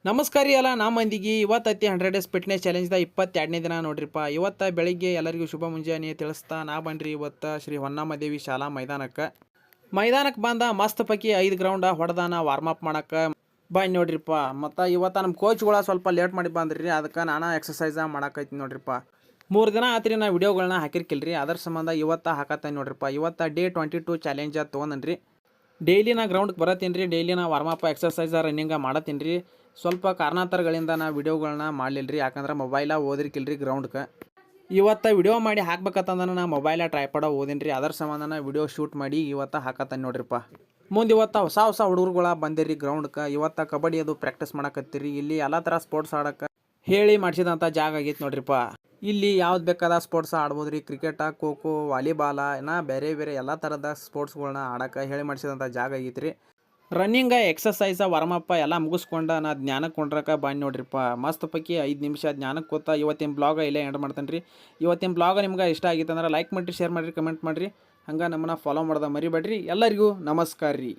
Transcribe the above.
ನಮಸ್ಕಾರ ರೀ ಅಲ್ಲ ನಮ್ಮ ಮಂದಿಗೆ ಇವತ್ತೈತಿ 100 ಡೇಸ್ ಫಿಟ್ನೆಸ್ ಚಾಲೆಂಜ್ದ 22ನೇ ದಿನ ನೋಡ್ರಿಪ್ಪ. ಇವತ್ತು ಬೆಳಿಗ್ಗೆ ಎಲ್ಲರಿಗೂ ಶುಭ ಮುಂಜಾನೆ ತಿಳಿಸ್ತಾ ನಾ ಬನ್ರಿ ಇವತ್ತು ಶ್ರೀ ಹೊನ್ನಮ್ಮದೇವಿ ಶಾಲಾ ಮೈದಾನಕ್ಕೆ ಬಂದ ಮಸ್ತ್ ಪೈಕಿ 5 ಗ್ರೌಂಡ್ ಹೊಡೆದಾನ ವಾರ್ಮಪ್ ಮಾಡಕ್ಕೆ ಬನ್ನಿ ನೋಡ್ರಿಪ್ಪ. ಮತ್ತು ಇವತ್ತು ನಮ್ಮ ಕೋಚ್ಗಳ ಸ್ವಲ್ಪ ಲೇಟ್ ಮಾಡಿ ಬಂದ್ರಿ, ಅದಕ್ಕೆ ನಾನು ಎಕ್ಸಸೈಸ ಮಾಡಕೈತಿ ನೋಡ್ರಿಪ್ಪ. 3 ದಿನ ಆತ್ರಿ ನಾ ವಿಡಿಯೋಗಳನ್ನ ಹಾಕಿರ್ಕಿಲ್ರಿ, ಅದರ ಸಂಬಂಧ ಇವತ್ತು ಹಾಕತ್ತೇನೆ ನೋಡ್ರಿಪ್ಪ. ಇವತ್ತು ಡೇ 22 ಚಾಲೆಂಜ್ ತೊಗೊಂಡ್ರಿ. ಡೈಲಿ ನಾ ಗ್ರೌಂಡ್ಗೆ ಬರತ್ತೀನಿ ರೀ, ಡೈಲಿ ನಾ ವಾರ್ಮಪ್ ಎಕ್ಸಸೈಸ ರನ್ನಿಂಗ ಮಾಡತ್ತೀನಿ ರೀ. ಸ್ವಲ್ಪ ಕಾರಣಾಂತರಗಳಿಂದ ನಾ ವಿಡಿಯೋಗಳನ್ನ ಮಾಡಲಿಲ್ಲ ರೀ, ಯಾಕಂದ್ರೆ ಮೊಬೈಲ ಓದಿರ್ಕಿಲ್ರಿ ಗ್ರೌಂಡ್ಗೆ. ಇವತ್ತು ವಿಡಿಯೋ ಮಾಡಿ ಹಾಕ್ಬೇಕಂತಂದ್ರೆ ನಾ ಮೊಬೈಲ ಟ್ರೈಪಾಡ ಓದಿನಿ ರೀ, ಅದರ ಸಂಬಂಧ ನಾ ವಿಡಿಯೋ ಶೂಟ್ ಮಾಡಿ ಇವತ್ತು ಹಾಕತ್ತಾನೆ ನೋಡ್ರಿಪ್ಪ. ಮುಂದೆ ಇವತ್ತು ಹೊಸ ಹುಡುಗರುಗಳ ಬಂದಿರಿ ಗ್ರೌಂಡ್ಗೆ. ಇವತ್ತು ಕಬಡ್ಡಿ ಅದು ಪ್ರಾಕ್ಟೀಸ್ ಮಾಡಕತ್ತೀರಿ. ಇಲ್ಲಿ ಎಲ್ಲ ಥರ ಸ್ಪೋರ್ಟ್ಸ್ ಆಡೋಕ್ಕೆ ಹೇಳಿ ಮಾಡಿಸಿದಂಥ ಜಾಗ ಆಗೈತೆ ನೋಡ್ರಿಪ್ಪ. ಇಲ್ಲಿ ಯಾವ್ದು ಬೇಕಾದ ಸ್ಪೋರ್ಟ್ಸ್ ಆಡ್ಬೋದು ರೀ, ಕ್ರಿಕೆಟ, ಖೋ ಖೋ, ವಾಲಿಬಾಲ, ಬೇರೆ ಎಲ್ಲ ಥರದ ಸ್ಪೋರ್ಟ್ಸ್ಗಳ್ನ ಆಡೋಕ್ಕೆ ಹೇಳಿ ಮಾಡಿಸಿದಂಥ ಜಾಗ ಆಗೈತೆ ರೀ. ರನ್ನಿಂಗ ಎಕ್ಸಸೈಸ ವಾರ್ಮಪ್ಪ ಎಲ್ಲ ಮುಗಿಸ್ಕೊಂಡು ನಾ ಜ್ಞಾನಕ್ಕೆ ಕೊಂಡ್ರಕ್ಕೆ ಬಂದು ನೋಡ್ರಿಪ್ಪ. ಮಸ್ತ್ ಪೈಕಿ 5 ನಿಮಿಷ ಜ್ಞಾನಕ್ಕೆ ಕೂತ ಇವತ್ತಿನ ಬ್ಲಾಗ ಇಲ್ಲೇ ಎಂಡ್ ಮಾಡ್ತೇನೆ ರೀ. ಇವತ್ತಿನ ಬ್ಲಾಗ ನಿಮ್ಗೆ ಇಷ್ಟ ಆಗಿತ್ತು ಅಂದ್ರೆ ಲೈಕ್ ಮಾಡಿರಿ, ಶೇರ್ ಮಾಡಿರಿ, ಕಮೆಂಟ್ ಮಾಡಿರಿ. ಹಂಗೆ ನಮ್ಮನ್ನ ಫಾಲೋ ಮಾಡೋದ ಮರಿಬೇಡ್ರಿ. ಎಲ್ಲರಿಗೂ ನಮಸ್ಕಾರ ರೀ.